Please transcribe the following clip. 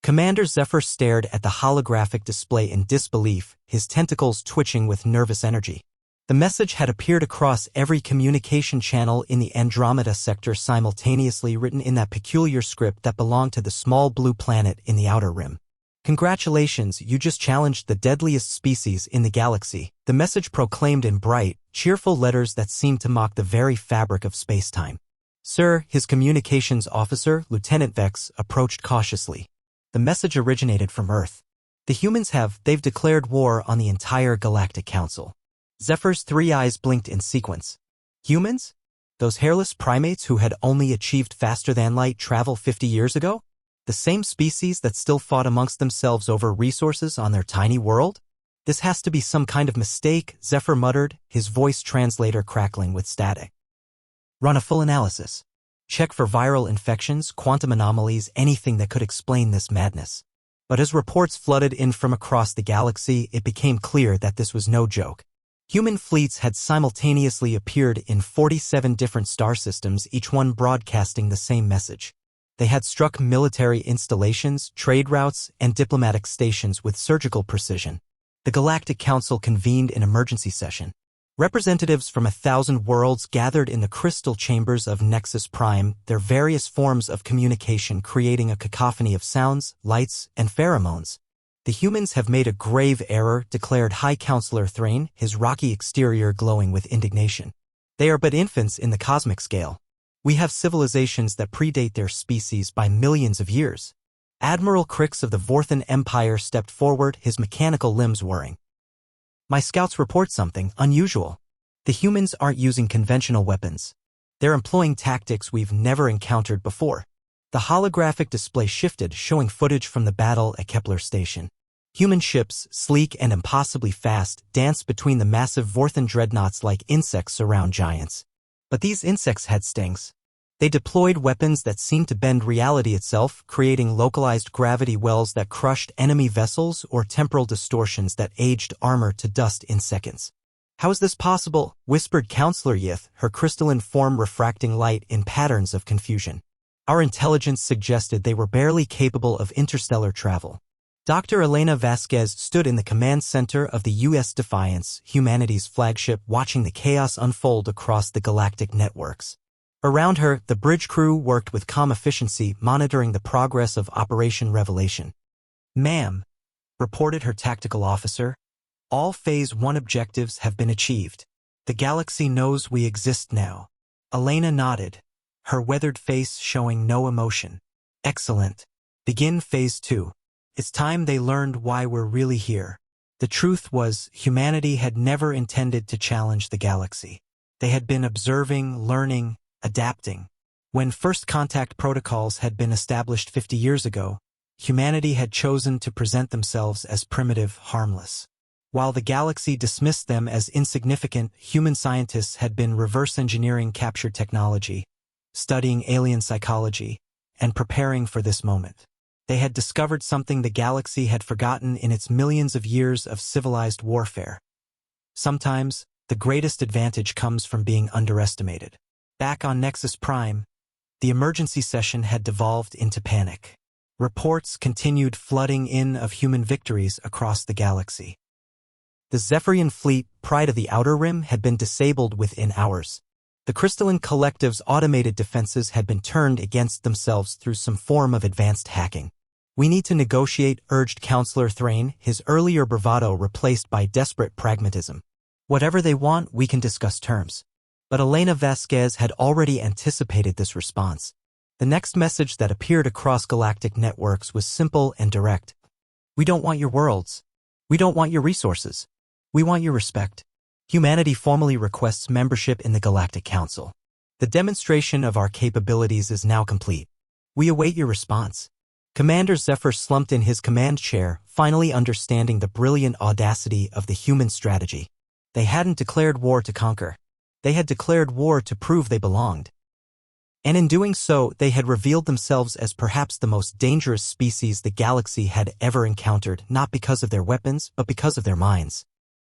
Commander Zephyr stared at the holographic display in disbelief, his tentacles twitching with nervous energy. The message had appeared across every communication channel in the Andromeda sector simultaneously, written in that peculiar script that belonged to the small blue planet in the outer rim. "Congratulations, you just challenged the deadliest species in the galaxy," the message proclaimed in bright, cheerful letters that seemed to mock the very fabric of space-time. "Sir," his communications officer, Lieutenant Vex, approached cautiously. The message originated from Earth. They've declared war on the entire Galactic Council. Zephyr's three eyes blinked in sequence. Humans? Those hairless primates who had only achieved faster-than-light travel 50 years ago? The same species that still fought amongst themselves over resources on their tiny world? "This has to be some kind of mistake," Zephyr muttered, his voice translator crackling with static. "Run a full analysis. Check for viral infections, quantum anomalies, anything that could explain this madness." But as reports flooded in from across the galaxy, it became clear that this was no joke. Human fleets had simultaneously appeared in 47 different star systems, each one broadcasting the same message. They had struck military installations, trade routes, and diplomatic stations with surgical precision. The Galactic Council convened an emergency session. Representatives from 1,000 worlds gathered in the crystal chambers of Nexus Prime, their various forms of communication creating a cacophony of sounds, lights, and pheromones. "The humans have made a grave error," declared High Counselor Thrain, his rocky exterior glowing with indignation. "They are but infants in the cosmic scale. We have civilizations that predate their species by millions of years." Admiral Crix of the Vorthan Empire stepped forward, his mechanical limbs whirring. "My scouts report something unusual. The humans aren't using conventional weapons. They're employing tactics we've never encountered before." The holographic display shifted, showing footage from the battle at Kepler Station. Human ships, sleek and impossibly fast, danced between the massive Vorthan dreadnoughts like insects around giants. But these insects had stings. They deployed weapons that seemed to bend reality itself, creating localized gravity wells that crushed enemy vessels or temporal distortions that aged armor to dust in seconds. "How is this possible?" whispered Counselor Yith, her crystalline form refracting light in patterns of confusion. "Our intelligence suggested they were barely capable of interstellar travel." Dr. Elena Vasquez stood in the command center of the U.S. Defiance, humanity's flagship, watching the chaos unfold across the galactic networks. Around her, the bridge crew worked with calm efficiency, monitoring the progress of Operation Revelation. "Ma'am," reported her tactical officer, "all Phase 1 objectives have been achieved. The galaxy knows we exist now." Elena nodded, her weathered face showing no emotion. "Excellent. Begin Phase 2. It's time they learned why we're really here." The truth was, humanity had never intended to challenge the galaxy. They had been observing, learning, adapting. When first contact protocols had been established 50 years ago, humanity had chosen to present themselves as primitive, harmless. While the galaxy dismissed them as insignificant, human scientists had been reverse engineering captured technology, studying alien psychology, and preparing for this moment. They had discovered something the galaxy had forgotten in its millions of years of civilized warfare. Sometimes, the greatest advantage comes from being underestimated. Back on Nexus Prime, the emergency session had devolved into panic. Reports continued flooding in of human victories across the galaxy. The Zephyrian fleet, pride of the Outer Rim, had been disabled within hours. The Crystalline Collective's automated defenses had been turned against themselves through some form of advanced hacking. "We need to negotiate," urged Counselor Thrain, his earlier bravado replaced by desperate pragmatism. "Whatever they want, we can discuss terms." But Elena Vasquez had already anticipated this response. The next message that appeared across galactic networks was simple and direct. "We don't want your worlds. We don't want your resources. We want your respect. Humanity formally requests membership in the Galactic Council. The demonstration of our capabilities is now complete. We await your response." Commander Zephyr slumped in his command chair, finally understanding the brilliant audacity of the human strategy. They hadn't declared war to conquer. They had declared war to prove they belonged. And in doing so, they had revealed themselves as perhaps the most dangerous species the galaxy had ever encountered, not because of their weapons, but because of their minds.